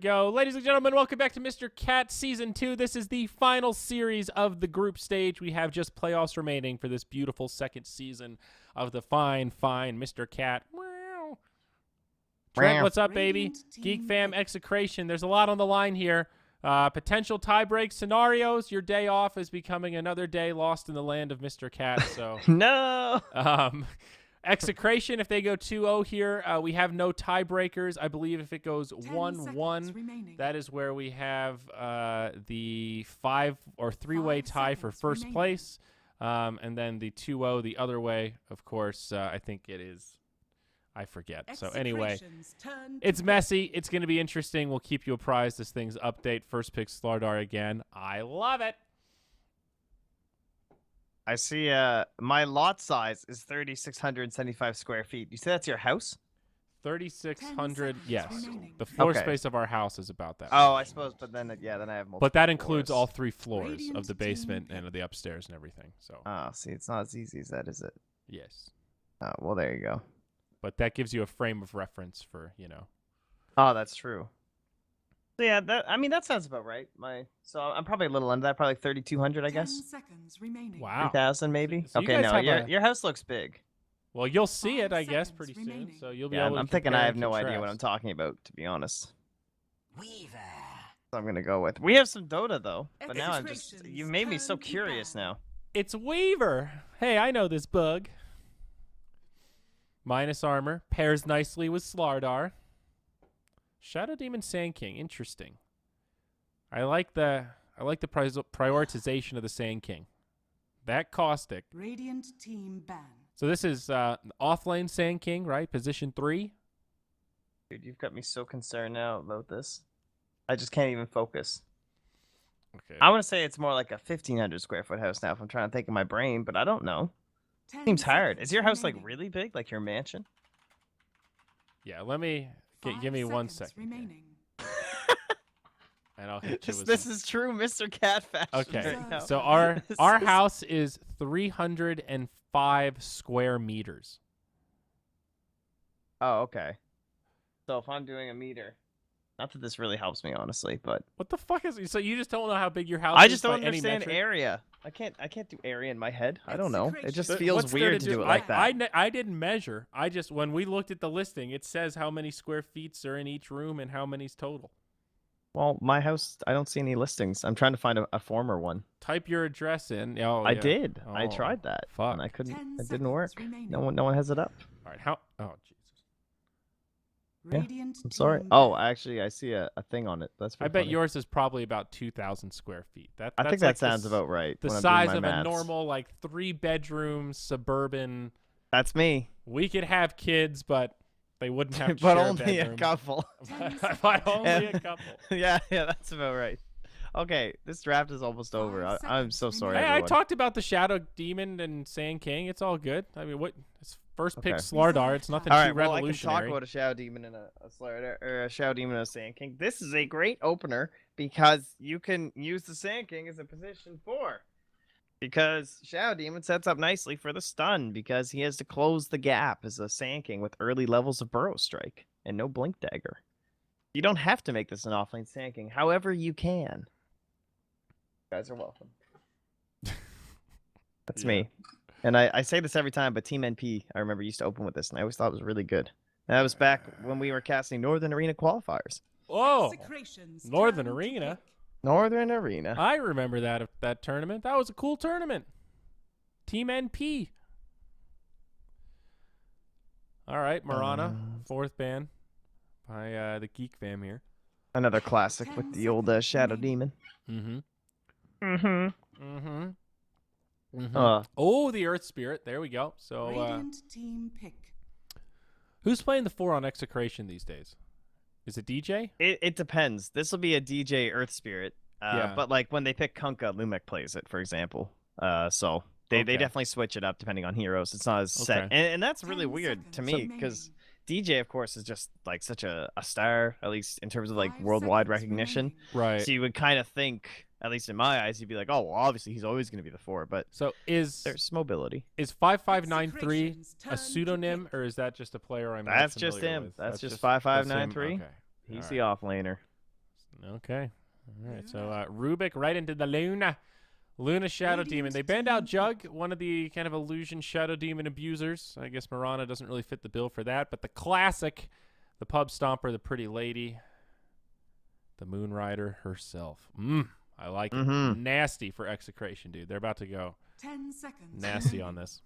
Go. Ladies and gentlemen, welcome back to Mr. Cat Season 2. This is the final series of the group stage. We have just playoffs remaining for this beautiful second season of the fine Mr. Cat. Meow. Trent, what's up, baby? GeekFam, Execration. There's a lot on the line here. Potential tie-break scenarios. Your day off is becoming another day lost in the land of Mr. Cat. So No. Execration, if they go 2-0 here, we have no tiebreakers. I believe if it goes 1-1, that is where we have the 5 or 3-way tie for first place. And then the 2-0 the other way, of course, I think it is. I forget. So anyway, it's messy. It's going to be interesting. We'll keep you apprised as things update. First pick Slardar again. I love it. I see my lot size is 3,675 square feet. You say that's your house? 3,600, yes. The floor space of our house is about that. Oh, I suppose, but then, yeah, then I have multiple But that includes floors. all 3 floors of the basement and of the upstairs and everything. So. Oh, see, it's not as easy as that, is it? Yes. Oh, well, there you go. But that gives you a frame of reference for, Oh, that's true. So yeah, that sounds about right. So I'm probably a little under that, probably 3,200, I guess. 10 seconds remaining. Wow. 3,000 maybe. So you okay, guys no, have your house looks big. Well, you'll see it, 5 I guess, seconds pretty soon. remaining. So you'll be Yeah, able to I'm thinking compare I have and no idea what I'm contrast. talking about, to be honest. Weaver. So I'm gonna go with. We have some Dota though, but now I'm just. Execration's You've made me so turn to curious ban. now. It's Weaver. Hey, I know this bug. Minus armor. Pairs nicely with Slardar. Shadow Demon Sand King. Interesting. I like the prioritization of the Sand King. That caustic. Radiant team ban. So this is offlane Sand King, right? Position 3. Dude, you've got me so concerned now about this. I just can't even focus. Okay. I want to say it's more like a 1,500 square foot house now if I'm trying to think in my brain, but I don't know. 10 Seems hard. seconds Is your house like remaining. really big, like your mansion? Yeah, let me give me 1 seconds second. here, remaining. And I'll hit you with This some- is true, Mr. Cat fashion. Okay, right now. so our This our is- house is 305 square meters. Oh, okay. So if I'm doing a meter, not that this really helps me honestly, but What the fuck is? So you just don't know how big your house I is? just don't by any understand metric? area. I can't do area in my head. I don't know. It just Execration. feels What's there weird to do it like that. I didn't measure. I just when we looked at the listing, it says how many square feet are in each room and how many's total. Well, my house, I don't see any listings. I'm trying to find a former one. Type your address in. Oh, I yeah. did. I Oh, tried that, fuck. and I couldn't. 10 It didn't work. seconds remaining. No one has it up. All right. How? Oh, Jesus. Radiant I'm sorry. team Oh, ban. actually, I see a thing on it. That's. I pretty bet funny. yours is probably about 2,000 square feet. I That's think like that sounds about right. the when I'm doing size my of a maths. normal like 3-bedroom suburban. That's me, We could have kids, but they wouldn't have to but share only a a bedroom. couple. But only a couple. yeah, that's about right. Okay, this draft is almost over. 5 I'm so seconds sorry. Hey, I everyone. talked about the Shadow Demon and Sand King. It's all good. I mean, what? It's first pick Okay. Slardar. It's nothing All too right, well, I can revolutionary. talk about a Shadow Demon and a Slayer, or a Shadow Demon and a Sand King. This is a great opener because you can use the Sand King as a position 4. Because Shadow Demon sets up nicely for the stun because he has to close the gap as a Sand King with early levels of Burrow Strike and no Blink Dagger. You don't have to make this an offlane Sand King. However, you can. You guys are welcome. That's Yeah. me. And I say this every time, but Team NP, I remember, used to open with this, and I always thought it was really good. And that was back when we were casting Northern Arena qualifiers. Oh, Execration's Northern turn to Arena. pick. Northern Arena. I remember that tournament. That was a cool tournament. Team NP. All right, Marana, 4th ban by the Geek Fam here. Another classic with the old Shadow Demon. Mm-hmm. Mm-hmm. Mm-hmm. Mm-hmm. Oh, the Earth Spirit. There we go. So, Radiant team pick. who's playing the 4 on Execration these days? Is it DJ? It depends. This will be a DJ Earth Spirit. Yeah. But like when they pick Kunkka, Lumek plays it, for example. So they Okay. definitely switch it up depending on heroes. It's not as set. Okay. And that's really 10 weird to seconds me because DJ, of course, is just like such a star, at least in terms of like 5 worldwide seconds recognition. remaining. Right. So you would kind of think, at least in my eyes, you'd be like, oh, well, obviously he's always going to be the 4, but So is there's mobility. 5593 Execration's a turn to pseudonym, pick. or is that just a player I'm not That's just familiar him. with? That's just him? 5593. Okay. He's All the right. off laner. Okay. All right. So Rubik right into the Luna. Luna Shadow Demon. They banned out Jug, one of the kind of illusion Shadow Demon abusers. I guess Mirana doesn't really fit the bill for that. But the classic, the Pub Stomper, the Pretty Lady, the Moon Rider herself. I like it. Nasty for Execration, dude. They're about to go 10 seconds. nasty on this.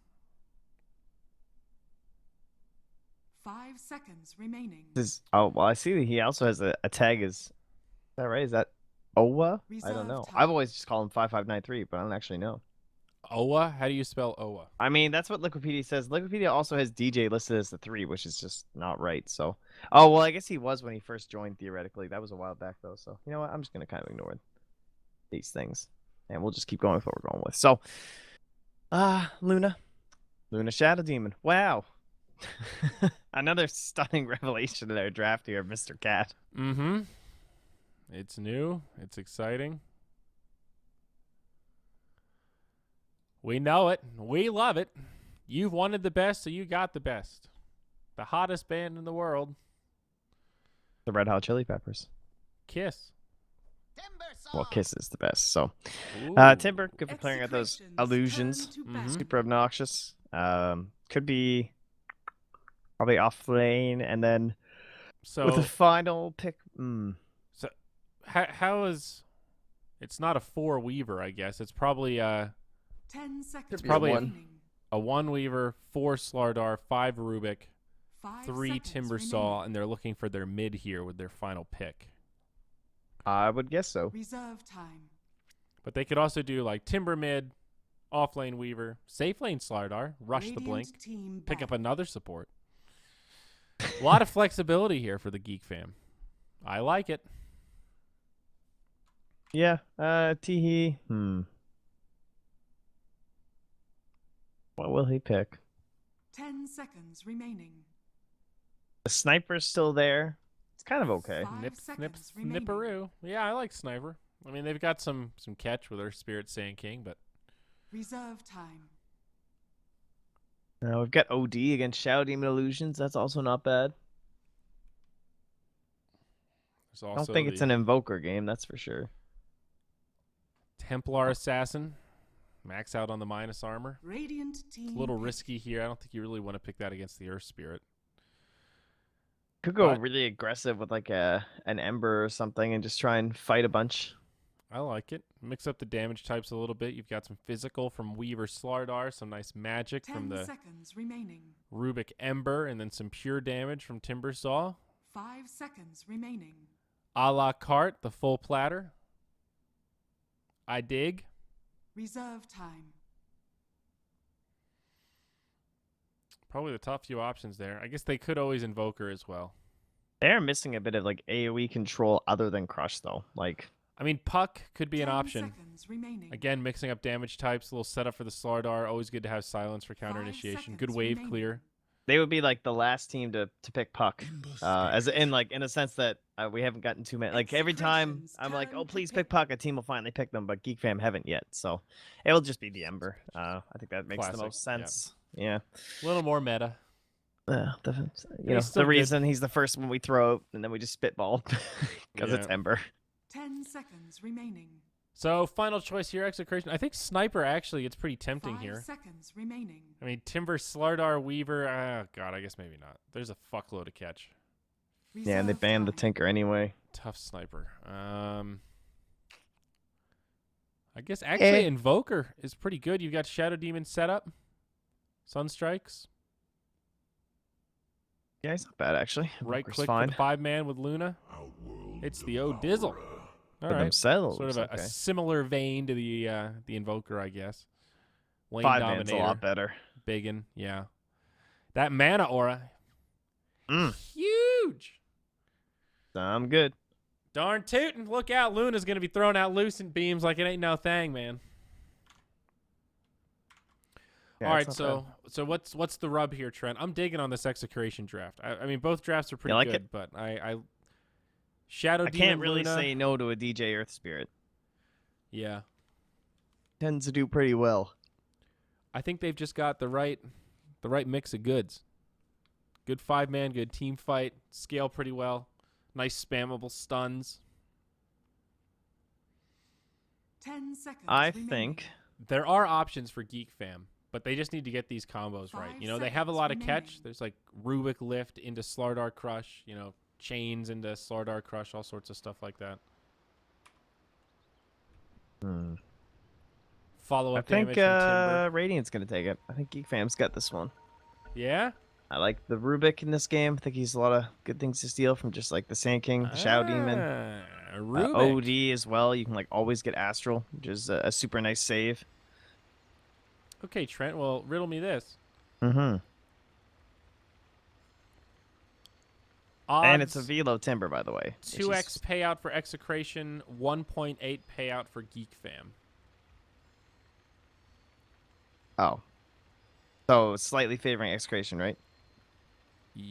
5 seconds remaining. Oh, well, I see that he also has a tag. Is that right? Is that Owa? I don't Reserve know. time. I've always just called him 5593, but I don't actually know. Owa? How do you spell Owa? I mean, that's what Liquipedia says. Liquipedia also has DJ listed as the 3, which is just not right. So, oh, well, I guess he was when he first joined, theoretically. That was a while back, though. So, you know what? I'm just going to kind of ignore these things. And we'll just keep going with what we're going with. So, Luna Shadow Demon. Wow. Another stunning revelation in our draft here, Mr. Cat. Mm-hmm. It's new. It's exciting. We know it. We love it. You've wanted the best, so you got the best. The hottest band in the world. The Red Hot Chili Peppers. Kiss. Well, Kiss is the best. So, Ooh. Timber, good for clearing out those Execration's illusions. turn to battle. Super obnoxious. Could be probably off lane, and then So with a final pick. So how is it's not a 4 Weaver, I guess. It's probably 10 seconds. probably a remaining. a 1 Weaver, 4 Slardar, 5 Rubik, 5 3 seconds Timber remaining. Saw, and they're looking for their mid here with their final pick. I would guess so. Reserve time. But they could also do like Timber mid, off lane Weaver, safe lane Slardar, rush the Radiant blink, team pick up ban. another support. A lot of flexibility here for the Geek Fam. I like it. Yeah. Teehee. What will he pick? 10 seconds remaining. The sniper's still there. It's kind of okay. 5 Nip, seconds remaining. nipperoo. Yeah, I like Sniper. I mean, they've got some catch with their Spirit Sand King, but Reserve time. We've got OD against Shadow Demon Illusions. That's also not bad. there's I also don't think it's the an Invoker game, that's for sure. Templar Assassin. Max out on the minus armor. Radiant team. It's a little pick. risky here. I don't think you really want to pick that against the Earth Spirit. Could go But- really aggressive with like an Ember or something and just try and fight a bunch. I like it. Mix up the damage types a little bit. You've got some physical from Weaver Slardar, some nice magic 10 from the seconds remaining. Rubik Ember, and then some pure damage from Timber Saw. 5 seconds remaining. A la carte, the full platter. I dig. Reserve time. Probably the top few options there. I guess they could always Invoker as well. They're missing a bit of like AoE control other than Crush though. Like I mean, Puck could be an 10 option. seconds remaining. Again, mixing up damage types, a little setup for the Slardar. Always good to have silence for counter 5 initiation. Good seconds wave remaining. clear. they would be like the last team to pick Puck. As in like in a sense that we haven't gotten too many. Like every time Execration's I'm like, turn oh to please pick. pick Puck, a team will finally pick them, but Geek Fam haven't yet. So it will just be the Ember. I think that makes Classic, the most yeah. sense. Yeah. A little more meta. He's still the good. reason he's the first one we throw out, and then we just spitball because it's Yeah. Ember. 10 seconds remaining. So, final choice here, Execration. I think Sniper actually it's pretty tempting 5 here. seconds remaining. I mean, Timber, Slardar, Weaver. God, I guess maybe not. There's a fuckload of catch. Yeah, and they Reserve banned the time. Tinker anyway. Tough Sniper. I guess actually Invoker is pretty good. You've got Shadow Demon set up. Sunstrikes. Yeah, he's not bad actually. Right Invoker's click fine. for the 5-man with Luna. It's the Dizzle. All For right. themselves. Sort of a okay. similar vein to the Invoker, I guess. Lane 5-man's a Dominator. lot better. Biggin, yeah. That mana aura. Huge. I'm good. Darn tootin'. Look out. Luna's going to be throwing out lucent beams like it ain't no thing, man. Yeah, All it's right, not bad. so what's the rub here, Trent? I'm digging on this Execration draft. I mean, both drafts are pretty like good, it? but I Shadow I Demon can't really Luna, say no to a DJ Earth Spirit. yeah. Tends to do pretty well. I think they've just got the right mix of goods. Good 5-man, good team fight, scale pretty well. Nice spammable stuns. 10 seconds I remaining. think There are options for GeekFam, but they just need to get these combos right. 5 You know, they have a seconds lot of catch. remaining. There's like Rubik lift into Slardar Crush, you know, chains into Slardar Crush, all sorts of stuff like that. Follow I up think damage from Timber. Radiant's gonna take it. I think GeekFam's got this one. Yeah? I like the Rubik in this game. I think he's a lot of good things to steal from just like the Sand King, the Shadow Demon. Rubik. OD as well. You can like always get Astral, which is a super nice save. Okay, Trent, well, riddle me this. Mm-hmm. Odds, And it's a Velo Timber, by the way. which 2x is- payout for Execration, 1.8 payout for GeekFam. Oh. So slightly favoring Execration, right?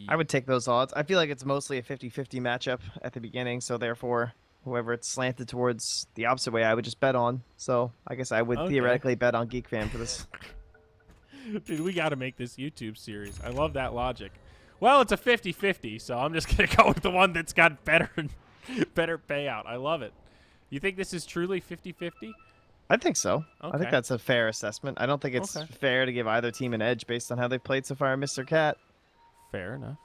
I would take those odds. I feel like it's mostly a 50-50 matchup at the beginning, so therefore, whoever it's slanted towards the opposite way, I would just bet on. So I guess I would Okay. theoretically bet on GeekFam for this. Dude, we got to make this YouTube series. I love that logic. Well, it's a 50-50, so I'm just going to go with the one that's got better payout. I love it. You think this is truly 50-50? I think so. I Okay. think that's a fair assessment. I don't think it's Okay. fair to give either team an edge based on how they've played so far, Mr. Cat. Fair enough.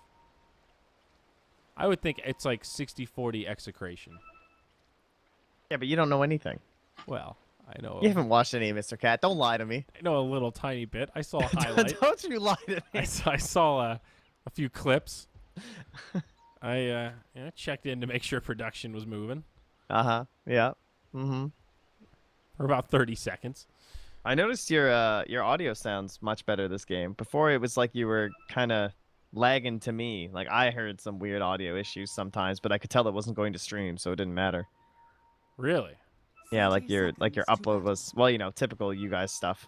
I would think it's like 60-40 Execration. Yeah, but you don't know anything. Well, I know. You haven't watched any of Mr. Cat. Don't lie to me. I know a little tiny bit. I saw a highlight. Don't you lie to I me. saw a few clips. I checked in to make sure production was moving Uh-huh. Yeah. Mm-hmm. for about 30 seconds. I noticed your audio sounds much better this game. Before it was like you were kind of lagging to me. Like I heard some weird audio issues sometimes, but I could tell it wasn't going to stream, so it didn't matter. Really? Yeah, 30 your seconds to upload was, well, you know, typical you guys stuff.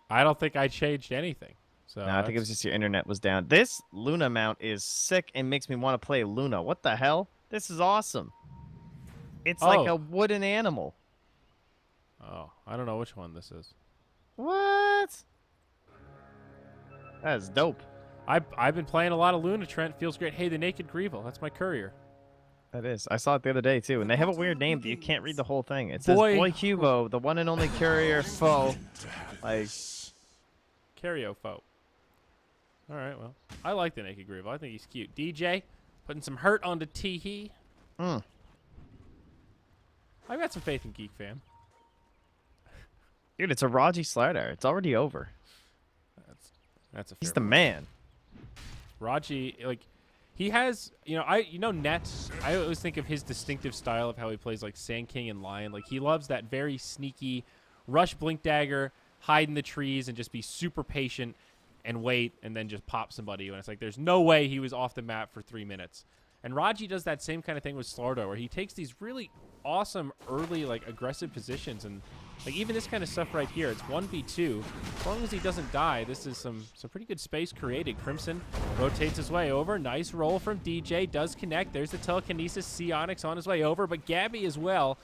I don't think I changed anything. So No, I think it was just your internet was down. This Luna mount is sick and makes me want to play Luna. What the hell? This is awesome. It's like Oh. a wooden animal. Oh, I don't know which one this is. What? That is dope. I've been playing a lot of Luna. Trent feels great. Hey, the Naked Grievel. That's my courier. That is. I saw it the other day too, and they have a weird name, but you can't read the whole thing. It says Boy- Boy Hugo, the one and only courier foe. Like, Carriofo. All right, well, I like the Naked Grievel. I think he's cute. DJ, putting some hurt onto Teehee. mm. I've got some faith in GeekFam. Dude, it's a Raji Slardar. It's already over. That's a fair He's the point. man. Raji, like, he has, Net. I always think of his distinctive style of how he plays, like, Sand King and Lion. Like, he loves that very sneaky rush Blink Dagger, hide in the trees, and just be super patient and wait, and then just pop somebody. And it's like, there's no way he was off the map for 3 minutes. And Raji does that same kind of thing with Slardar, where he takes these really awesome early, like, aggressive positions. And, like, even this kind of stuff right here, it's 1v2. As long as he doesn't die, this is some pretty good space created. Crimson rotates his way over. Nice roll from DJ. Does connect. There's the telekinesis. Psionics on his way over, but Gabby as well.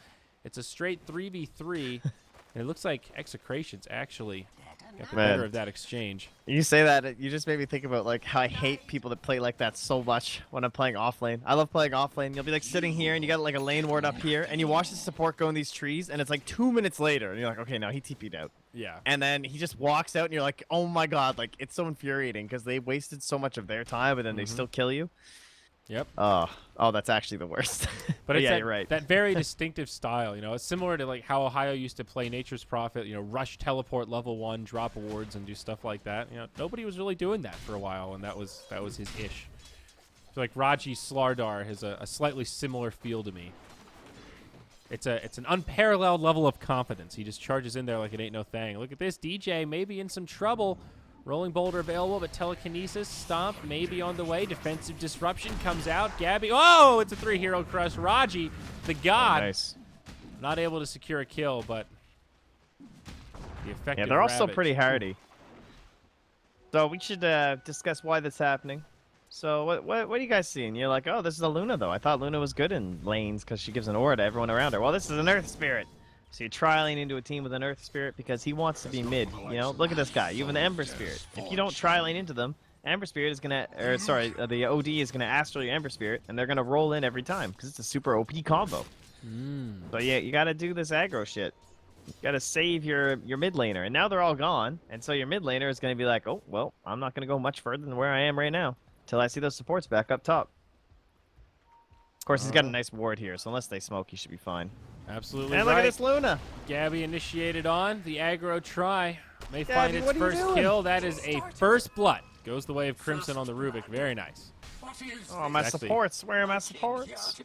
It's a straight 3v3. And it looks like Execration's actually got the better Man. of that exchange. You say that, you just made me think about like how I hate people that play like that so much when I'm playing off lane. I love playing off lane. You'll be like sitting here and you got like a lane ward up here, and you watch the support go in these trees, and it's like 2 minutes later, and you're like, okay, now he TP'd out. Yeah. And then he just walks out, and you're like, oh my god, like it's so infuriating because they wasted so much of their time, and then they still kill you. Yep. Oh, that's actually the worst. But it's yeah, that, you're right. that very distinctive style, It's similar to like how Ohio used to play Nature's Prophet, rush teleport level 1, drop awards, and do stuff like that. Nobody was really doing that for a while, and that was his ish. So like Raji Slardar has a slightly similar feel to me. It's an unparalleled level of confidence. He just charges in there like it ain't no thing. Look at this, DJ maybe in some trouble. Rolling boulder available, but telekinesis, stomp, maybe on the way. Defensive disruption comes out. Gabby, oh, it's a 3-hero crush. Raji, the god, Nice. not able to secure a kill, but the effective Yeah, they're also ravage. pretty hardy. So we should discuss why that's happening. So what are you guys seeing? You're like, oh, this is a Luna though. I thought Luna was good in lanes because she gives an aura to everyone around her. Well, this is an Earth Spirit. So you're trialing into a team with an Earth Spirit because he wants to be mid. Look at this guy. You have an Ember Spirit. If you don't tri-lane into them, Ember Spirit is gonna, the OD is gonna astral your Ember Spirit, and they're gonna roll in every time because it's a super OP combo. So yeah, you gotta do this aggro shit. You gotta save your mid laner, and now they're all gone, and so your mid laner is gonna be like, oh well, I'm not gonna go much further than where I am right now till I see those supports back up top. Of course, he's got a nice ward here, so unless they smoke, he should be fine. Absolutely And right. look at this Luna. Gabby initiated on the aggro try. May Gabby, find its what are you first doing? kill. That is a first blood. Goes the way of Crimson on the Rubik. Very nice. Oh, my Exactly. supports. Where are my supports?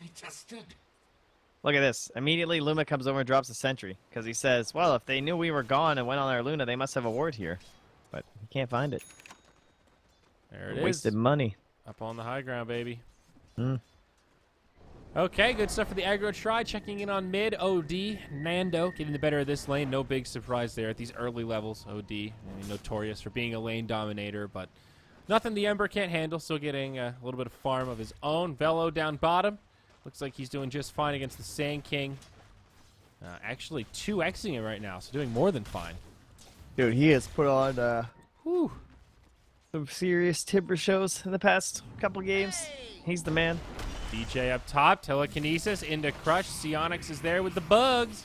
Look at this. Immediately, Luma comes over and drops a sentry because he says, well, if they knew we were gone and went on our Luna, they must have a ward here. But he can't find it. There it is. Wasted money. Up on the high ground, baby. Mm. Okay, good stuff for the aggro try. Checking in on mid, OD. Nando getting the better of this lane. No big surprise there at these early levels. OD, notorious for being a lane dominator, but nothing the Ember can't handle. Still getting a little bit of farm of his own. Velo down bottom. Looks like he's doing just fine against the Sand King. Actually 2xing him right now, so doing more than fine. Dude, he has put on Whew. some serious timber shows in the past couple games. He's the man. DJ up top, telekinesis into Crush. Sionix is there with the bugs.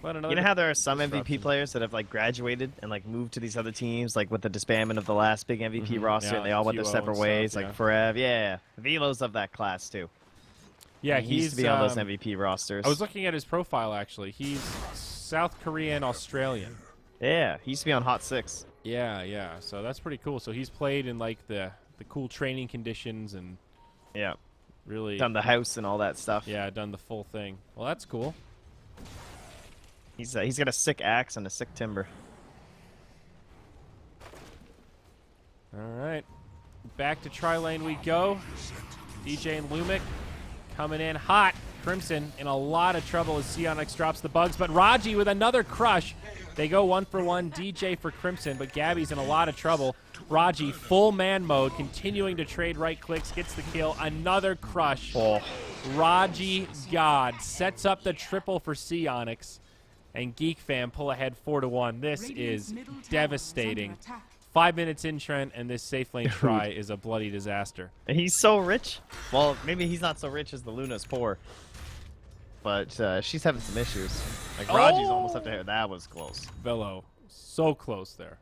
But another You know how there are some disruption. MVP players that have like graduated and like moved to these other teams, like with the disbandment of the last big MVP roster, Yeah, and they all went their QO separate and ways, stuff, like yeah. forever. Yeah, Velo's of that class too. Yeah, he he's used to be on those MVP rosters. I was looking at his profile actually. He's South Korean Australian. Yeah, he used to be on Hot 6. Yeah, yeah. So that's pretty cool. So he's played in like the cool training conditions and Yeah, really done the house and all that stuff. yeah, done the full thing. Well, that's cool. He's got a sick axe and a sick timber. All right. Back to tri lane we go. DJ and Lumic coming in hot. Crimson in a lot of trouble as Sionix drops the bugs, but Raji with another crush. They go 1-for-1, DJ for Crimson, but Gabby's in a lot of trouble. Raji, full man mode, continuing to trade right clicks, gets the kill. Another crush. Oh, Raji God sets up the triple for Sionix, and GeekFam pull ahead 4-1. This Radiant's is middle tower is devastating. under attack. 5 minutes in, Trent, and this safe lane try is a bloody disaster. he's so rich. Well, maybe he's not so rich as the Luna's poor, but she's having some issues. Like Raji's almost up to her. That was close. Velo, so close there.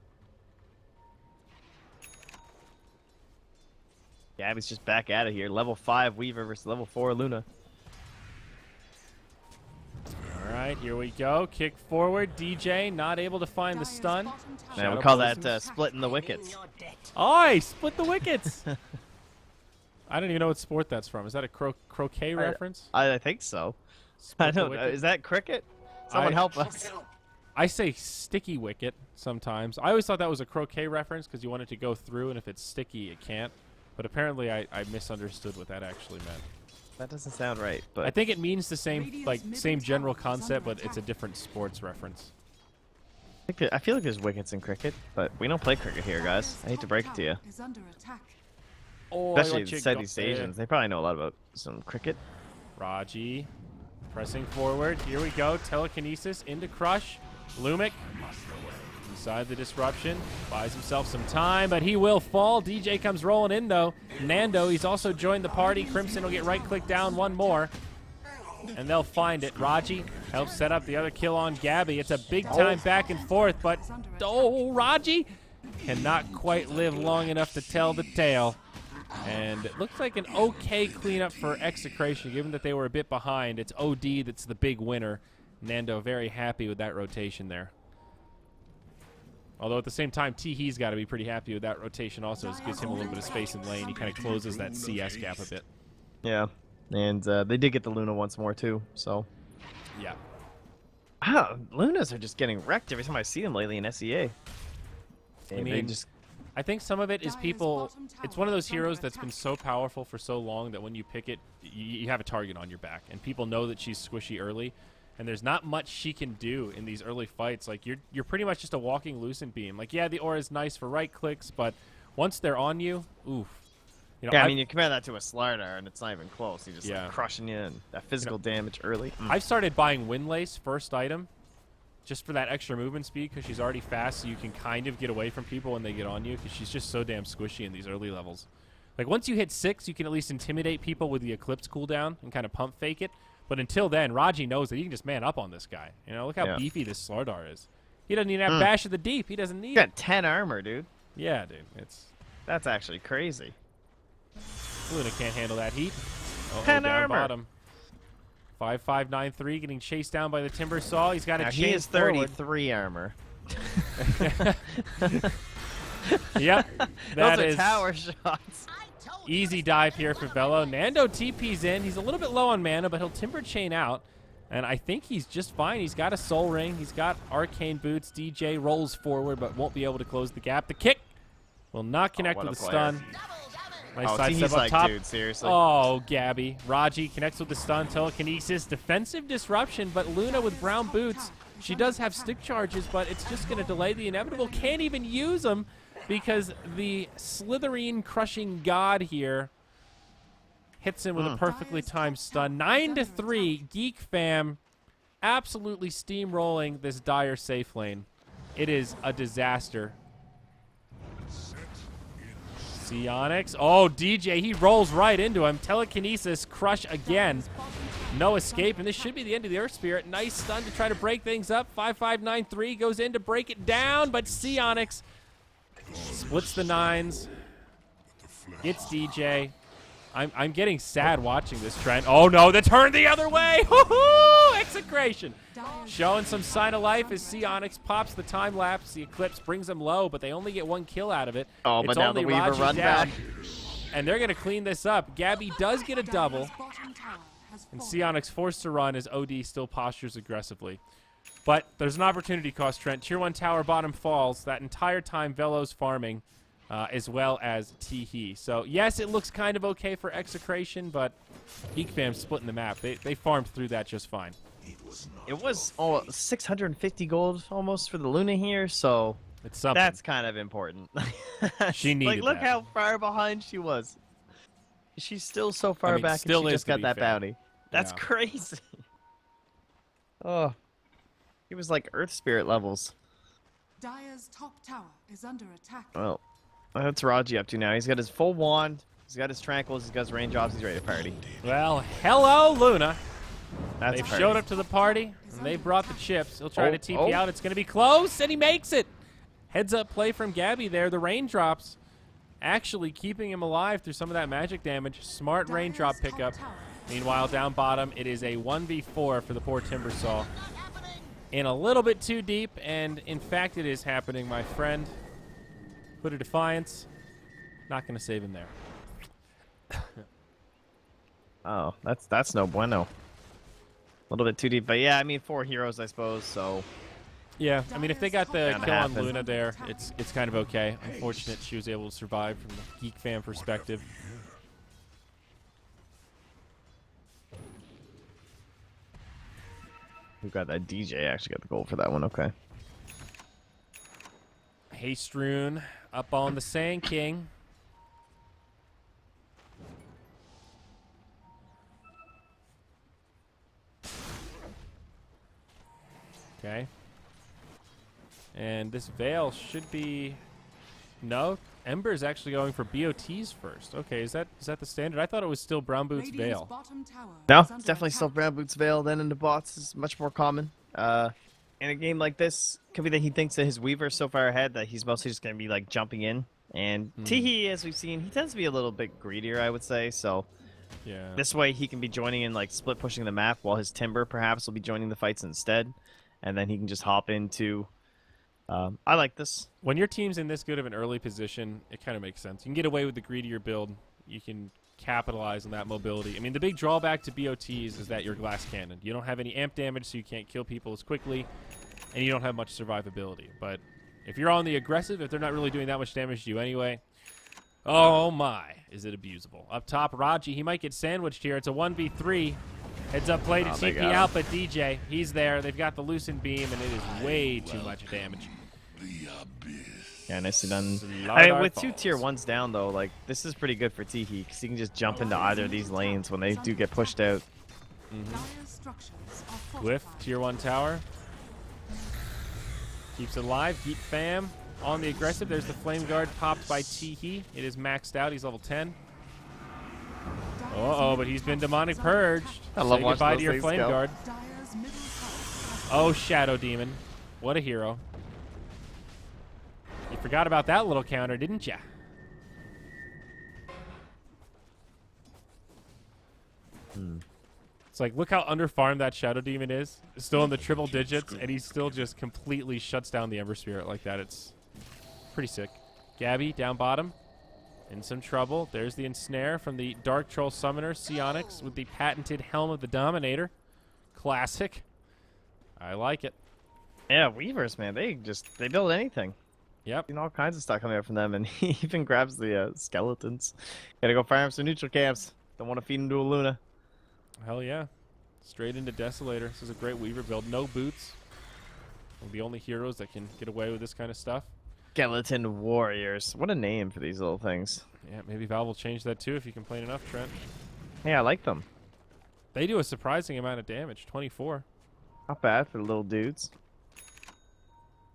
Gabby's just back at it here. Level 5 Weaver versus level 4 Luna. All right, here we go. Kick forward. DJ not able to find the Dire's stun. bottom tower Man, we Shadow call Blossoms. that splitting the wickets. Oh, split the wickets. I don't even know what sport that's from. Is that a croquet reference? I think so. Split I the don't know. wicket? Is that cricket? Someone help us. I say sticky wicket sometimes. I always thought that was a croquet reference because you want it to go through, and if it's sticky, it can't. But apparently I misunderstood what that actually meant. That doesn't sound right, but I think it means the same, Radiant's like, middle same general tower is concept, under but it's a attack. different sports reference. I feel like there's wickets in cricket, but we don't play cricket here, guys. I hate to break it to you. Is under attack. Oh, Especially in Southeast Asians. They probably know a lot about some cricket. Raji pressing forward. Here we go. Telekinesis into Crush. Lumic inside the disruption. Buys himself some time, but he will fall. DJ comes rolling in, though. Nando, he's also joined the party. Crimson will get right-click down one more, and they'll find it. Raji helps set up the other kill on Gabby. It's a big-time back and forth, but oh, Raji cannot quite live long enough to tell the tale. And it looks like an okay cleanup for Execration, given that they were a bit behind. It's OD that's the big winner. Nando very happy with that rotation there. Although at the same time, Teehee's got to be pretty happy with that rotation also. It gives him a little bit of space in lane. He kind of closes that CS gap a bit. Yeah, and they did get the Luna once more too. So, Yeah. Lunas are just getting wrecked every time I see them lately in SEA. They mean, just I think some of it is Dire's people. bottom tower It's one of those is under heroes that's been attack. so powerful for so long that when you pick it, you have a target on your back, and people know that she's squishy early, and there's not much she can do in these early fights. Like you're pretty much just a walking lucent beam. Like yeah, the aura is nice for right clicks, but once they're on you, oof. You know, yeah, I I've- mean, you compare that to a Slardar, and it's not even close. He's just Yeah. like crushing you and that physical damage early. I've started buying Windlace first item, just for that extra movement speed, because she's already fast, so you can kind of get away from people when they get on you, because she's just so damn squishy in these early levels. Like, once you hit 6, you can at least intimidate people with the Eclipse cooldown and kind of pump fake it. But until then, Raji knows that he can just man up on this guy. You know, look how beefy this Slardar is. He doesn't even have Bash of the Deep. He doesn't need He got it. 10 armor, dude. Yeah, dude. That's actually crazy. Luna can't handle that heat. 10 down armor. bottom. 5593 getting chased down by the Timber Saw. He's got a Now, chain he has forward. 33 armor. Yep. That Those are is tower shots. easy dive here for Velo. Nando TP's in. He's a little bit low on mana, but he'll Timber Chain out. And I think he's just fine. He's got a Soul Ring. He's got Arcane Boots. DJ rolls forward, but won't be able to close the gap. The kick will not connect what with a the player. stun. Nice Oh, side he's step up like, top. dude, seriously. Oh, Gabby. Raji connects with the stun. Telekinesis. Defensive disruption, but Luna with brown boots. She does have stick charges, but it's just going to delay the inevitable. Can't even use them because the Slytherin crushing god here hits him with a perfectly timed stun. 9-3. GeekFam absolutely steamrolling this dire safe lane. It is a disaster. Onyx. Oh, DJ, he rolls right into him. Telekinesis, crush again. No escape, and this should be the end of the Earth Spirit. Nice stun to try to break things up. 5593 goes in to break it down, but Onyx splits the 9s. Gets DJ. I'm getting sad watching this trend. Oh, no, the turn the other way. Woohoo! Execration. Showing some sign of life as Onyx pops the time lapse. The Eclipse brings them low, but they only get 1 kill out of it. Oh, it's but now only the Weaver Raji run down, back. and they're going to clean this up. Gabby does get a double, and Onyx forced to run as OD still postures aggressively. But there's an opportunity cost, Trent. Tier 1 tower bottom falls. That entire time, Velo's farming, as well as Teehee. So, yes, it looks kind of okay for Execration, but GeekFam's splitting the map. They farmed through that just fine. It was 650 gold almost for the Luna here, so It's something. that's kind of important. She needed look that. how far behind she was. She's still so far mean, back, still and she is, just to got be that fair. bounty. That's Yeah. crazy. Oh, he was like Earth Spirit levels. Dire's top tower is under attack. Well, that's Raji up to now. He's got his full wand. He's got his tranquils. He's got his range offs. He's ready to party. Well, hello, Luna. That's They've party. showed up to the party, and they brought the chips. He'll try Oh, to TP oh. out. It's going to be close, and he makes it. Heads up play from Gabby there. The raindrops actually keeping him alive through some of that magic damage. Smart raindrop Dire's top pickup. tower Meanwhile, down bottom, it is a 1v4 for the poor Timber Saw. In a little bit too deep, and in fact it is happening, my friend. Put a defiance. Not going to save him there. Oh, that's no bueno. A little bit too deep, but yeah, I mean 4 heroes, I suppose. So Yeah, I mean, if they got the Bound to kill on happen. Luna there, it's kind of okay. Unfortunate she was able to survive from the GeekFam perspective. who got that? DJ actually got the gold for that one. Okay. Hastrune up on the Sand King. Okay. And this Veil should be... No, Ember is actually going for BOTs first. Okay, is that the standard? I thought it was still Brown Boots Radiant's Veil. bottom tower No, is it's under definitely still attack. Brown Boots Veil. Then into bots is much more common. In a game like this, could be that he thinks that his Weaver's so far ahead that he's mostly just going to be like jumping in. And Teehee, as we've seen, he tends to be a little bit greedier, I would say. So Yeah. this way he can be joining in, like split pushing the map, while his Timber perhaps will be joining the fights instead. And then he can just hop into. I like this. When your team's in this good of an early position, it kind of makes sense. You can get away with the greedier build. You can capitalize on that mobility. I mean, the big drawback to BOTs is that you're glass cannon. You don't have any amp damage, so you can't kill people as quickly, and you don't have much survivability. But if you're on the aggressive, if they're not really doing that much damage to you anyway, oh my, is it abusable. Up top, Raji, he might get sandwiched here. It's a 1v3. Heads up play to they TP got him. out, but DJ, he's there. They've got the loosened beam, and it is way too much damage. Yeah, nicely done. Slardar I mean, with two falls. tier 1s down, though, like, this is pretty good for Teehee, because he can just jump into either of these lanes when they do get pushed out. Dire's structures are Glyph, fortified. tier 1 tower. Keeps it alive. GeekFam on the aggressive. There's the Flame Guard popped by Teehee. It is maxed out. He's level 10. Uh-oh, but he's been demonic purged. I love Say watching goodbye those to your things flame go. guard. Dire's middle tower. Oh, Shadow Demon. What a hero. You forgot about that little counter, didn't ya? It's like, look how underfarmed that Shadow Demon is. It's still in the triple digits, and he still just completely shuts down the Ember Spirit like that. It's pretty sick. Gabby, down bottom. In some trouble. There's the Ensnare from the Dark Troll Summoner, Psionics, with the patented Helm of the Dominator. Classic. I like it. Yeah, Weavers, man, they build anything. Yep. Seen all kinds of stuff coming up from them, and he even grabs the skeletons. Gotta go fire up some neutral camps. Don't want to feed him to a Luna. Hell yeah. Straight into Desolator. This is a great Weaver build. No boots. One of the only heroes that can get away with this kind of stuff. Skeleton Warriors. What a name for these little things. Yeah, maybe Valve will change that too if you complain enough, Trent. Hey, I like them. They do a surprising amount of damage. 24. Not bad for the little dudes.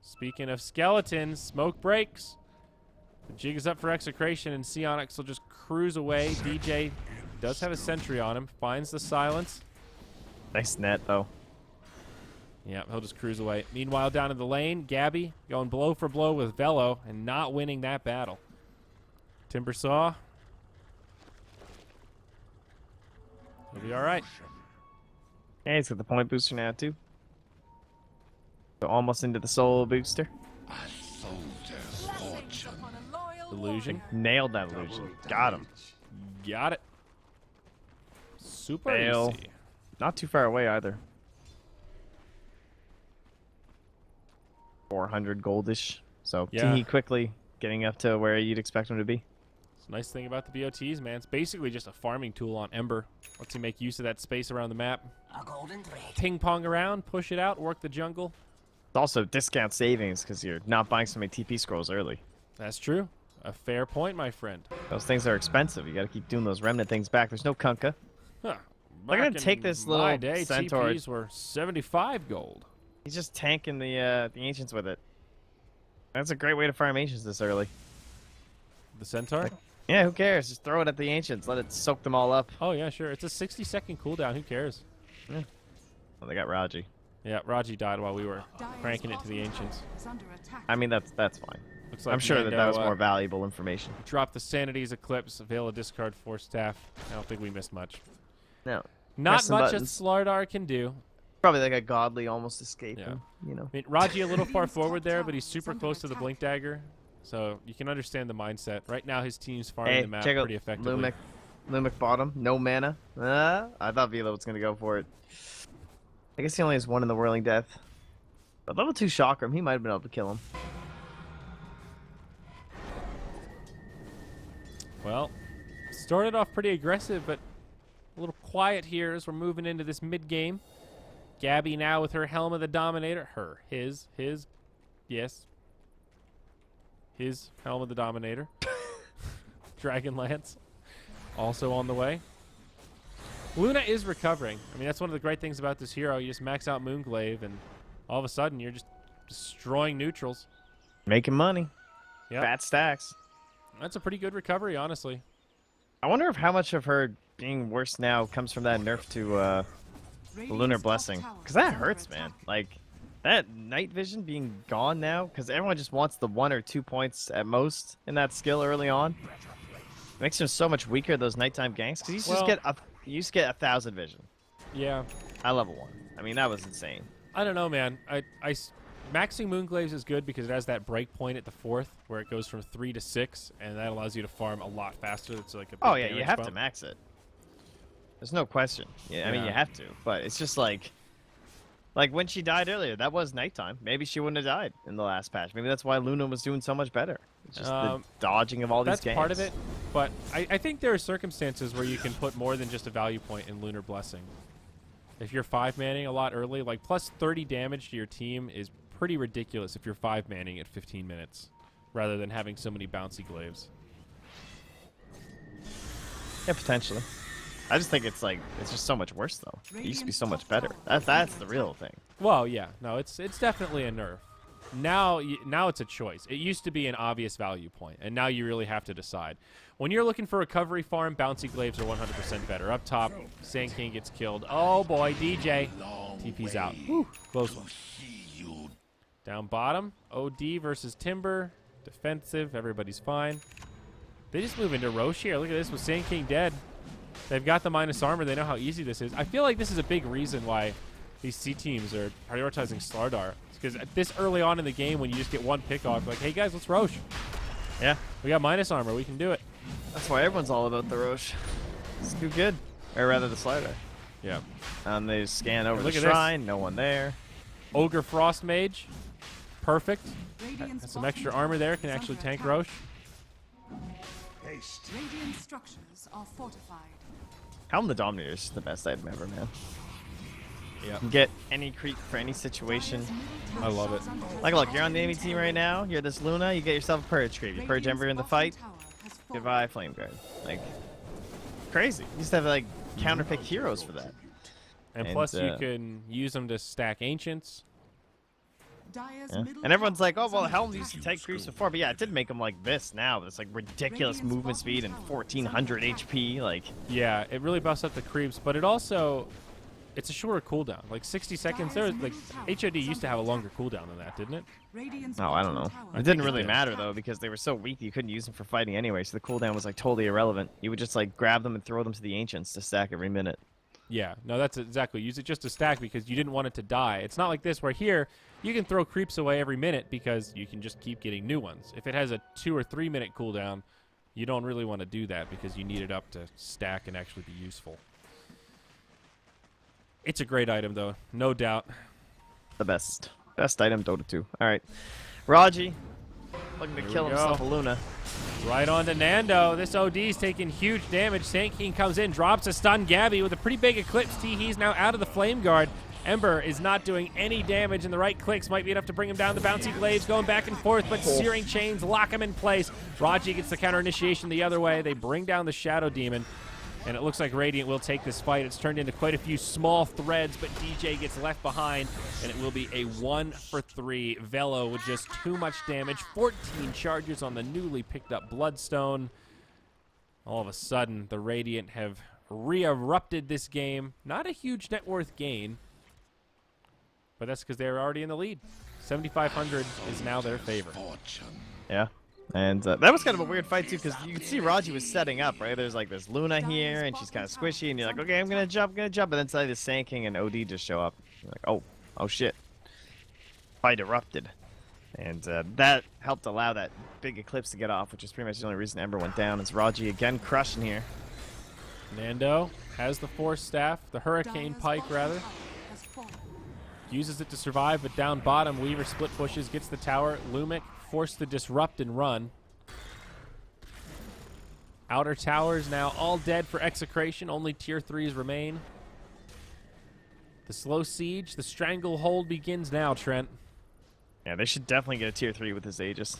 Speaking of skeletons, smoke breaks. The jig is up for Execration, and Psionics will just cruise away. DJ does have a sentry on him. Finds the silence. Nice net, though. Yeah, he'll just cruise away. Meanwhile, down in the lane, Gabby going blow for blow with Velo and not winning that battle. Timbersaw. He'll be all right. Hey, he's got the point booster now, too. So almost into the soul booster. Upon a loyal Illusion. Nailed that illusion. Got him. Got it. Super Fail. easy. Not too far away either. 400 goldish. So Yeah. Teehee quickly getting up to where you'd expect him to be. It's a nice thing about the BOTs, man. It's basically just a farming tool on Ember. Lets you make use of that space around the map. Ping pong around, push it out, work the jungle. It's also discount savings because you're not buying so many TP scrolls early. That's true. A fair point, my friend. Those things are expensive. You got to keep doing those remnant things back. There's no Kunkka. Huh. They're gonna Back take in this my little day, centaur. TPs were 75 gold. He's just tanking the ancients with it. That's a great way to farm ancients this early. The centaur? Yeah, who cares? Just throw it at the ancients. Let it soak them all up. Oh, yeah, sure. It's a 60-second cooldown. Who cares? Oh, they got Raji. Yeah, Raji died while we were Dire's cranking it to the bottom ancients. tower is under attack. I mean, that's fine. Looks like I'm sure that Mando, was more valuable information. dropped the Sanity's Eclipse, Veil of Discard, Force Staff. I don't think we missed much. No. Not some much buttons. that Slardar can do. Probably like a godly almost escape. Yeah. You know. I mean, Raji a little far Radiant's forward top there, tower but he's is super under close to the attack. Blink Dagger. So you can understand the mindset. Right now, his team's farming Hey, the map check out pretty effectively. Lumic bottom. No mana. I thought Velo was going to go for it. I guess he only has one in the Whirling Death. But level 2 Chakram, he might have been able to kill him. Well, started off pretty aggressive, but a little quiet here as we're moving into this mid-game. Gabby now with her Helm of the Dominator. His Helm of the Dominator. Dragonlance also on the way. Luna is recovering. I mean, that's one of the great things about this hero. You just max out Moonglaive, and all of a sudden, you're just destroying neutrals. Making money. Yep. Fat stacks. That's a pretty good recovery, honestly. I wonder if how much of her being worse now comes from that nerf to the Lunar Radiant's top Blessing. tower Because is that under hurts, man. attack. Like, that night vision being gone now, because everyone just wants the 1 or 2 points at most in that skill early on. Makes him so much weaker, those nighttime ganks, because you used to get 1,000 vision Yeah. at level 1. I mean, that was insane. I don't know, man. Maxing Moonglaves is good because it has that break point at the 4th where it goes from 3 to 6, and that allows you to farm a lot faster. It's like a big Oh, yeah, you damage have bump. to max it. There's no question. Yeah, I mean, Yeah. you have to. But it's just like when she died earlier, that was nighttime. Maybe she wouldn't have died in the last patch. Maybe that's why Luna was doing so much better. It's just the dodging of all these That's games. part of it, but I think there are circumstances where you can put more than just a value point in Lunar Blessing. If you're 5-manning a lot early, like plus 30 damage to your team is pretty ridiculous if you're 5-manning at 15 minutes, rather than having so many bouncy glaives. Yeah, potentially. I just think it's just so much worse though. It used to be so much better. That's the real thing. Well, yeah, no, it's definitely a nerf. now it's a choice. It used to be an obvious value point, and now you really have to decide. When you're looking for recovery farm, bouncy glaives are 100% better. Up top, Sand King gets killed. Oh boy, DJ. TP's out. Whew, close one. Down bottom, OD versus Timber. Defensive, everybody's fine. They just move into Roche here. Look at this with Sand King dead. They've got the minus armor. They know how easy this is. I feel like this is a big reason why these C teams are prioritizing Slardar. Because this early on in the game, when you just get one pick off, like, hey guys, let's Roche. Yeah. We got minus armor. We can do it. That's why everyone's all about the Roche. It's too good. Or rather, the Slardar. Yeah. And they scan over the Look at shrine. No one there. Ogre Frost Mage. Perfect. Radiant's Has some bottom extra tower armor there. Can is actually under tank attack. Roche. Radiant structures are fortified. Helm the Dominator is the best item ever, man. Yeah. You can get any creep for any situation. Dire's middle I tower love it. is under Like, look, you're on the attack. enemy team right now. You're this Luna. You get yourself a Purge creep. You purge Radiant's Ember in the bottom fight. tower has fallen. Goodbye, Flame Guard. Like, crazy. You used to have, like, counterpick heroes for that. And And, plus, you can use them to stack Ancients. Dire's Yeah. middle And everyone's tower like, oh, is well, under Helm used to attack. take creeps before. But yeah, it did make them like this now. It's like ridiculous movement speed and 1400 HP. Like, Yeah, it really buffs up the creeps, but it also, it's a shorter cooldown. Like 60 seconds. There was, like, HOD used to have a longer cooldown than that, didn't it? Radiant's oh, I don't bottom know. tower It think didn't it really did. matter, though, because they were so weak you couldn't use them for fighting anyway. So the cooldown was like totally irrelevant. You would just like grab them and throw them to the Ancients to stack every minute. Yeah, no, that's exactly. Use it just to stack because you didn't want it to die. It's not like this where here you can throw creeps away every minute because you can just keep getting new ones. If it has a 2 or 3 minute cooldown, you don't really want to do that because you need it up to stack and actually be useful. It's a great item though, no doubt. The best item, Dota 2. All right, Raji, looking to Here kill we himself go. a Luna. Right on to Nando. This OD's taking huge damage. Sand King comes in, drops a stun. Gabby with a pretty big eclipse. He's now out of the flame guard. Ember is not doing any damage, and the right clicks might be enough to bring him down. The bouncy blades going back and forth, but searing chains lock him in place. Raji gets the counter initiation the other way. They bring down the Shadow Demon, and it looks like Radiant will take this fight. It's turned into quite a few small threads, but DJ gets left behind, and it will be a 1-for-3 Velo with just too much damage. 14 charges on the newly picked up Bloodstone. All of a sudden, the Radiant have re-erupted this game. Not a huge net worth gain, but that's because they're already in the lead. 7,500 is now their favor. Yeah. And that was kind of a weird fight, too, because you can see Raji was setting up, right? There's, like, this Luna here, and she's kind of squishy, and you're like, okay, I'm going to jump, and then suddenly the Sand King and OD just show up. You're like, oh, shit. Fight erupted. And that helped allow that big eclipse to get off, which is pretty much the only reason Ember went down. It's Raji again crushing here. Nando has the Force Staff, the Hurricane Dire's Pike, bottom rather. tower has fallen. Uses it to survive, but down bottom, Weaver split pushes, gets the tower. Lumic forced to disrupt and run. Outer towers now all dead for Execration. Only tier 3s remain. The slow siege, the stranglehold begins now, Trent. Yeah, they should definitely get a tier 3 with this Aegis.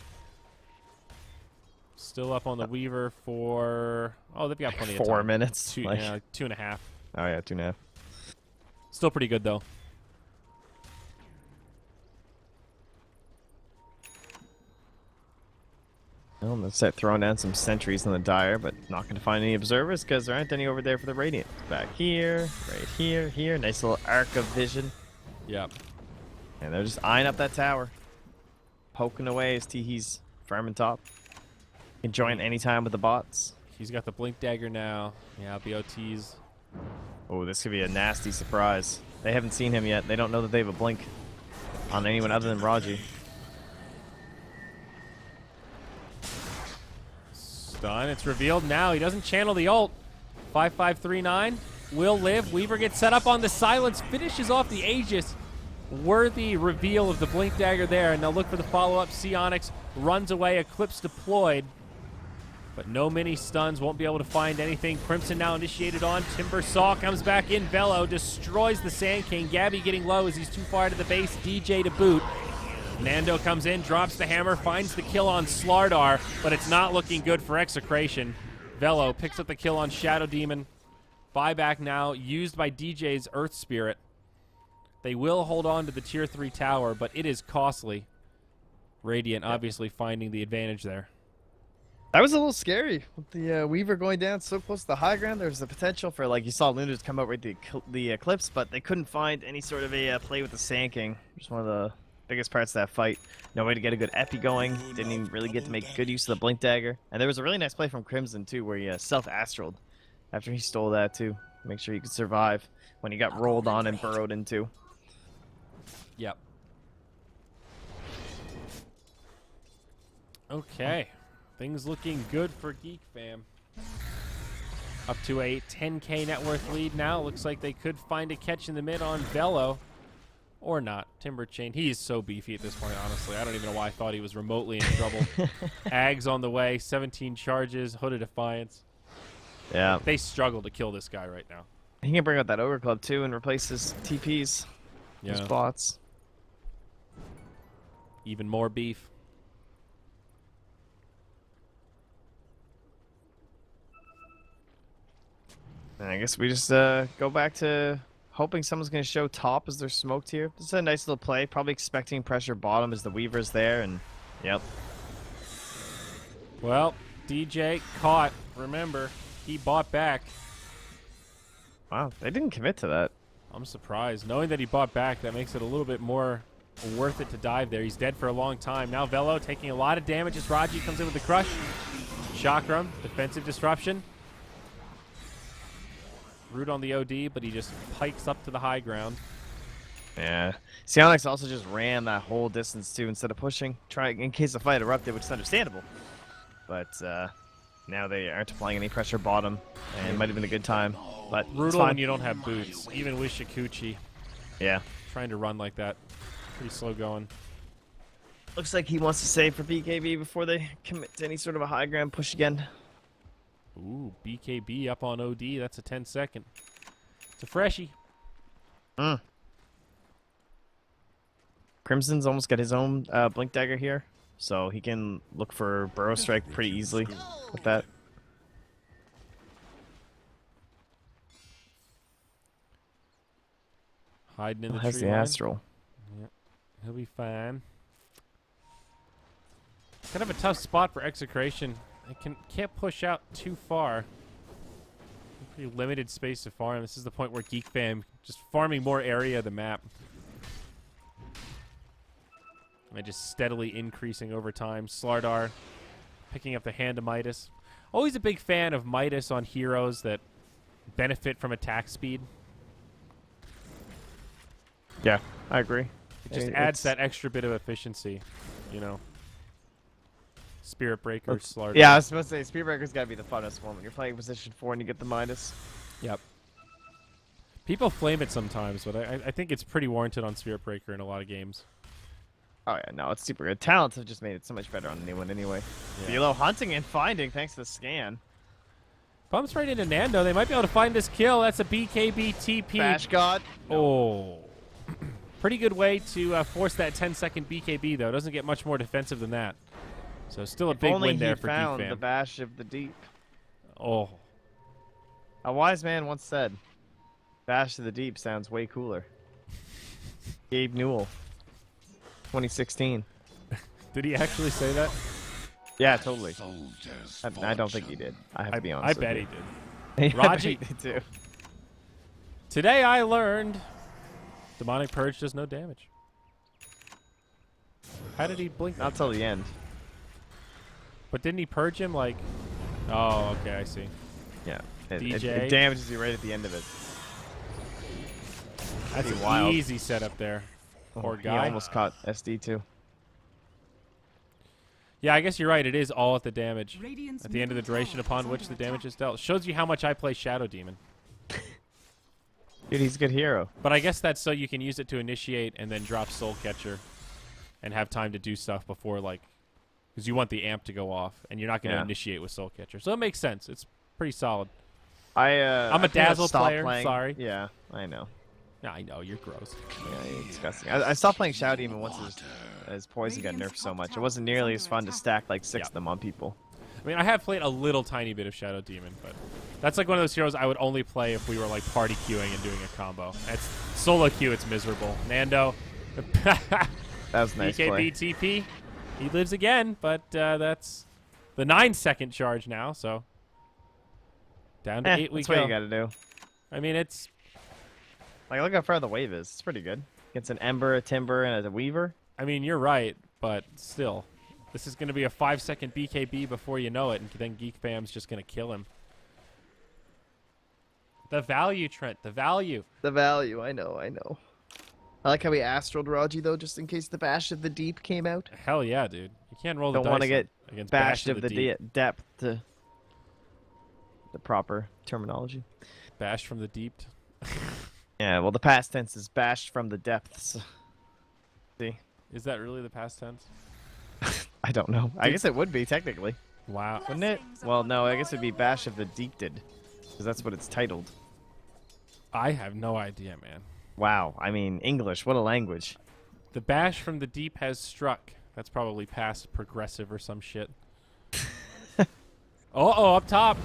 Still up on the Weaver for... Oh, they've got plenty of time. 4 minutes. Two, Like, yeah, 2.5. oh, yeah, 2.5. Still pretty good, though. Well, let's start throwing down some sentries on the Dire, but not going to find any observers because there aren't any over there for the Radiant. Back here, right here, here. Nice little arc of vision. Yep. And they're just eyeing up that tower. Poking away as Teehee's farming top. Can join anytime with the bots. He's got the Blink Dagger now. Yeah, BO2s. Oh, this could be a nasty surprise. They haven't seen him yet. They don't know that they have a blink on anyone other than Raji. Stun. It's revealed now. He doesn't channel the ult. 5539 will live. Weaver gets set up on the silence. Finishes off the Aegis. Worthy reveal of the Blink Dagger there. And they'll look for the follow-up. Psionics runs away. Eclipse deployed. But no mini stuns. Won't be able to find anything. Crimson now initiated on. Timber Saw comes back in. Velo destroys the Sand King. Gabby getting low as he's too far to the base. DJ to boot. Nando comes in, drops the hammer, finds the kill on Slardar, but it's not looking good for Execration. Velo picks up the kill on Shadow Demon. Buyback now, used by DJ's Earth Spirit. They will hold on to the tier 3 tower, but it is costly. Radiant obviously finding the advantage there. That was a little scary with the Weaver going down so close to the high ground. There's the potential for, like, you saw Lunars come out with the Eclipse, but they couldn't find any sort of a play with the Sand King. Just one of the biggest parts of that fight. No way to get a good epi going. Didn't even really get to make good use of the Blink Dagger. And there was a really nice play from Crimson, too, where he self-astraled after he stole that, too. Make sure he could survive when he got rolled on and burrowed into. Yep. Okay. Things looking good for GeekFam. Up to a 10K net worth lead now. Looks like they could find a catch in the mid on Velo. Or not. Timber Chain. He is so beefy at this point, honestly. I don't even know why I thought he was remotely in trouble. Ags on the way. 17 charges. Hood of Defiance. Yeah. They struggle to kill this guy right now. He can bring out that Ogre Club, too, and replace his TPs. His bots. Even more beef. And I guess we just go back to hoping someone's going to show top as they're smoked here. This is a nice little play. Probably expecting pressure bottom as the Weaver's there. And, yep. Well, DJ caught. Remember, he bought back. Wow, they didn't commit to that. I'm surprised. Knowing that he bought back, that makes it a little bit more worth it to dive there. He's dead for a long time. Now Velo taking a lot of damage as Raji comes in with the crush. Chakram, defensive disruption. Root on the OD, but he just pikes up to the high ground. Yeah. Sionix also just ran that whole distance, too, instead of pushing, trying in case the fight erupted, which is understandable. But now they aren't applying any pressure bottom, and it might have been a good time. But brutal when you don't have boots, even with Shikuchi. Yeah. Trying to run like that. Pretty slow going. Looks like he wants to save for BKB before they commit to any sort of a high ground push again. Ooh, BKB up on OD. That's a 10-second. It's a freshie. Crimson's almost got his own Blink Dagger here, so he can look for Burrow Strike pretty easily with that. Hiding in the Has tree the line. Astral. Yeah, he'll be fine. Kind of a tough spot for Execration. They can't push out too far. Pretty limited space to farm. This is the point where GeekFam just farming more area of the map. And just steadily increasing over time. Slardar picking up the hand of Midas. Always a big fan of Midas on heroes that benefit from attack speed. Yeah, I agree. It just adds that extra bit of efficiency, you know. Spirit Breaker, Slardar. Yeah, I was supposed to say, Spirit Breaker's got to be the funnest one when you're playing position 4 and you get the Midas. Yep. People flame it sometimes, but I think it's pretty warranted on Spirit Breaker in a lot of games. Oh, yeah, no, it's super good. Talents have just made it so much better on the new one anyway. Yeah. Velo hunting and finding thanks to the scan. Bumps right into Nando. They might be able to find this kill. That's a BKB TP. Bash God. Oh. Pretty good way to force that 10-second BKB, though. Doesn't get much more defensive than that. So still a big win there for found GeekFam. the Bash of the Deep. Oh. A wise man once said, Bash of the Deep sounds way cooler. Gabe Newell, 2016. Did he actually say that? Yeah, totally. I don't think he did. I have to be honest. I bet with he did. you. I bet Raji. he did too. Today I learned Demonic Purge does no damage. How did he blink? Not till the end. But didn't he purge him like... Oh, okay, I see. Yeah. DJ. It damages you right at the end of it. That's Pretty an wild. easy setup there. Poor He guy. almost caught SD too. Yeah, I guess you're right. It is all at the damage. Radiant's At the end of the middle duration tower upon is which under the damage attack. is dealt. Shows you how much I play Shadow Demon. Dude, he's a good hero. But I guess that's so you can use it to initiate and then drop Soul Catcher and have time to do stuff before, like, because you want the amp to go off and you're not going to initiate with Soul Catcher. So it makes sense. It's pretty solid. I'm a Dazzle player, sorry. Yeah, I know. Yeah, I know. You're gross. Yeah, you're disgusting. I stopped playing Shadow Demon once as Poison got nerfed so much. It wasn't nearly as fun to stack like 6 of them on people. I mean, I have played a little tiny bit of Shadow Demon, but that's like one of those heroes I would only play if we were like party queuing and doing a combo. It's solo queue, it's miserable. Nando. That was a nice BKB play. TP. He lives again, but that's the 9-second charge now, so down to 8 we that's go. what you gotta do. I mean, it's Like, look how far the wave is. It's pretty good. It's an Ember, a Timber, and a Weaver. I mean, you're right, but still. This is going to be a 5-second BKB before you know it, and then GeekFam's just going to kill him. The value, Trent, the value. The value, I know. I like how we astraled Raji, though, just in case the Bash of the Deep came out. Hell yeah, dude. You can't roll the Don't dice want to get against bashed of the deep. depth to the proper terminology. Bash from the deep. Yeah, well, the past tense is bashed from the depths. See? Is that really the past tense? I don't know. I guess it would be, technically. Wow. Wouldn't it? Well, no, I guess it'd be Bash of the Deepted. Because that's what it's titled. I have no idea, man. Wow. I mean, English. What a language. The bash from the deep has struck. That's probably past progressive or some shit. Uh-oh, up top.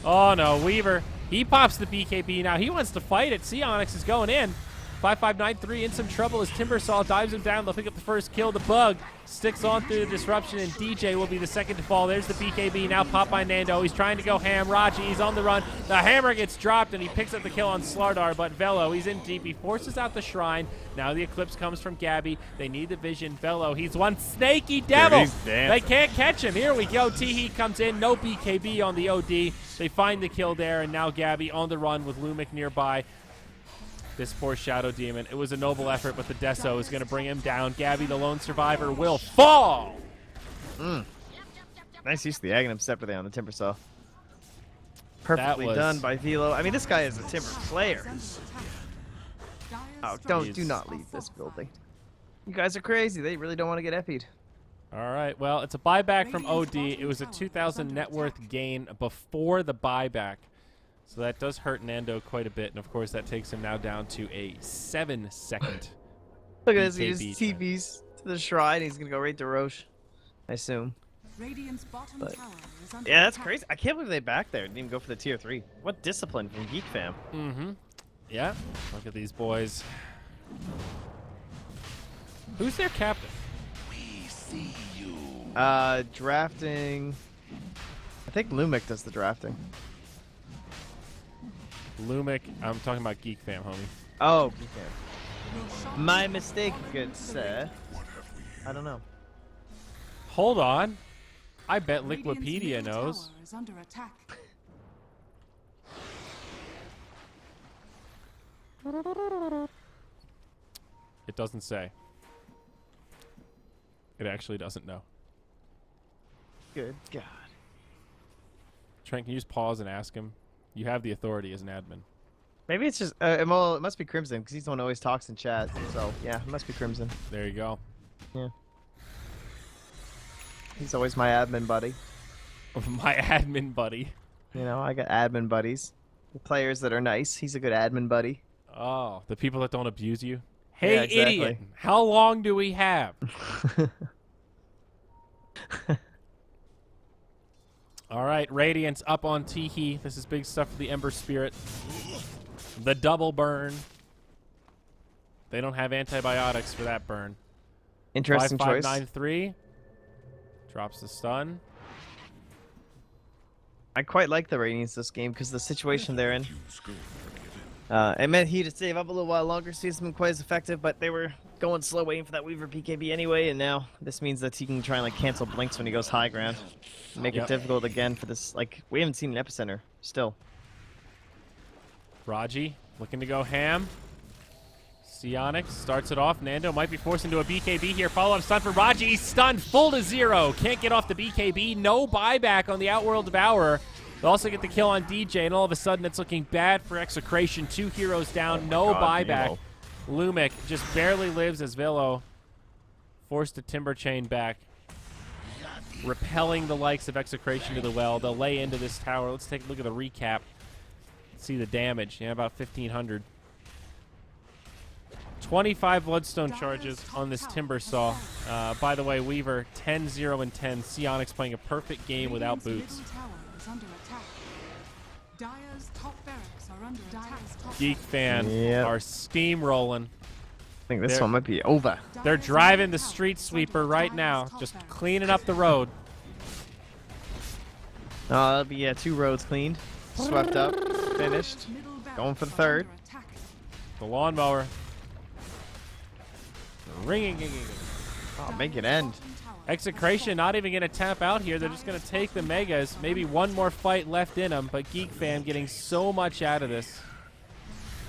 Oh, no. Weaver. He pops the BKB now. He wants to fight it. Onyx is going in. 5593 in some trouble as Timbersaw dives him down. They'll pick up the first kill. The bug sticks on through the disruption, and DJ will be the second to fall. There's the BKB now popped by Nando. He's trying to go ham. Raji, he's on the run. The hammer gets dropped, and he picks up the kill on Slardar, but Velo, he's in deep. He forces out the shrine. Now the Eclipse comes from Gabby. They need the vision. Velo, he's one snaky devil. They can't catch him. Here we go. Teehee comes in. No BKB on the OD. They find the kill there, and now Gabby on the run with Lumic nearby. This poor Shadow Demon. It was a noble effort, but the Deso is going to bring him down. Gabby, the lone survivor, will fall. Nice use of the Aghanim Scepter there on the Timbersaw. Perfectly done by Velo. I mean, this guy is a Timber player. Oh, do not leave this building. You guys are crazy. They really don't want to get FP'd. All right, well, it's a buyback from OD. It was a 2,000 net worth gain before the buyback. So that does hurt Nando quite a bit, and of course that takes him now down to a 7-second. Look at this, he just TVs to the shrine. He's gonna go right to Roche, I assume. But, yeah, that's crazy. I can't believe they back there. Didn't even go for the tier 3. What discipline from GeekFam. Mm-hmm. Yeah. Look at these boys. Who's their captain? We see you. Drafting. I think Lumic does the drafting. Lumic. I'm talking about GeekFam, homie. Oh, GeekFam. My mistake, good sir. I don't know. Hold on. I bet Liquipedia knows. It doesn't say. It actually doesn't know. Good God. Trent, can you just pause and ask him? You have the authority as an admin. Maybe it's just, well, it must be Crimson, because he's the one who always talks in chat. So, yeah, it must be Crimson. There you go. Yeah. He's always my admin buddy. My admin buddy. You know, I got admin buddies. The players that are nice. He's a good admin buddy. Oh, the people that don't abuse you? Hey, Yeah, exactly. idiot. How long do we have? All right, Radiance up on Teehee. This is big stuff for the Ember Spirit. The double burn. They don't have antibiotics for that burn. Interesting choice. 5593. Drops the stun. I quite like the Radiance this game because the situation they're in. It meant he to save up a little while longer, so he's been quite as effective, but they were going slow waiting for that Weaver PKB anyway, and now this means that he can try and like cancel blinks when he goes high ground. Make it difficult again for this, like, we haven't seen an Epicenter still. Raji looking to go ham. Onyx starts it off. Nando might be forced into a BKB here. Follow-up stun for Raji. He's stunned full to 0. Can't get off the BKB. No buyback on the Outworld Devourer. They also get the kill on DJ, and all of a sudden it's looking bad for Execration. 2 heroes down, no buyback. Lumic just barely lives as Velo forced a Timber Chain back, repelling the likes of Execration to the well. They'll lay into this tower. Let's take a look at the recap. See the damage. Yeah, about 1,500. 25 Bloodstone charges on this Timbersaw. By the way, Weaver 10-0 and 10. Onyx playing a perfect game without boots. GeekFan are steamrolling. I think this They're- one might be over. They're Dire's driving the middle street tower sweeper is right Dire's now, top just barracks. cleaning up the road. Oh, that'll be 2 roads cleaned, swept up, finished. Middle Going for the barracks are third. under attack. The lawnmower. Ringing. Oh, make it end. Bottom tower Execration not even going to tap out here. They're just going to take the Megas. Maybe one more fight left in them, but GeekFam getting so much out of this.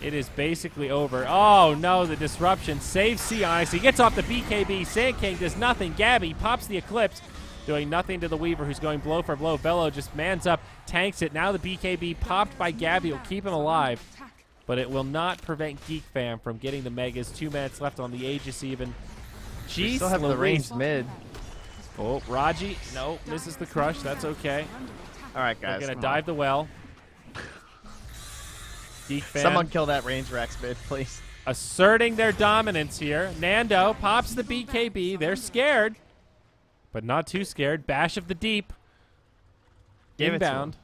It is basically over. Oh, no, the disruption. Saves Sea Ice. He gets off the BKB. Sand King does nothing. Gabby pops the Eclipse, doing nothing to the Weaver, who's going blow for blow. Velo just mans up, tanks it. Now the BKB popped by Gabby will keep him alive, but it will not prevent GeekFam from getting the Megas. 2 minutes left on the Aegis even. We Jeez, still have the Louise. ranged mid. Oh, Raji. No, misses the crush. That's okay. All right, We're guys. going to come dive on. the well. GeekFam Someone kill that range Rex mid, please. asserting their dominance here. Nando pops the BKB. They're scared, but not too scared. Bash of the Deep. Give it to Inbound.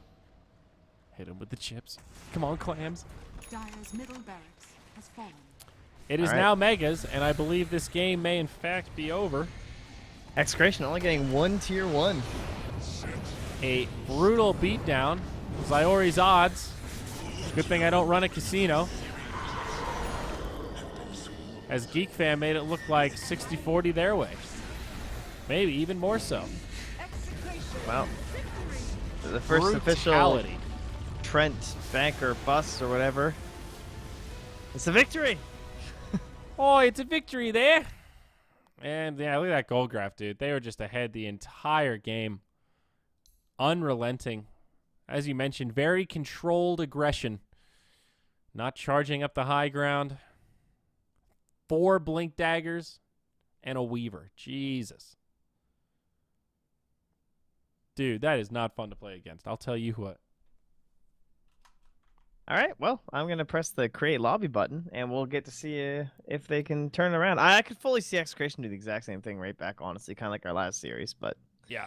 Hit him with the chips. Come on, Clams. Dire's middle barracks has fallen. It is All right. now Megas, and I believe this game may in fact be over. Execration only getting 1 tier 1. A brutal beatdown. Ziori's odds. Good thing I don't run a casino. As GeekFam made it look like 60-40 their way. Maybe even more so. Well, the first official Brutality. Trent banker bust or whatever. It's a victory. Oh, it's a victory there. And yeah, look at that gold graph, dude. They were just ahead the entire game. Unrelenting. As you mentioned, very controlled aggression. Not charging up the high ground. 4 blink daggers and a weaver. Jesus. Dude, that is not fun to play against. I'll tell you what. All right, well, I'm going to press the create lobby button, and we'll get to see if they can turn around. I could fully see Execration do the exact same thing right back, honestly, kind of like our last series, but Yeah.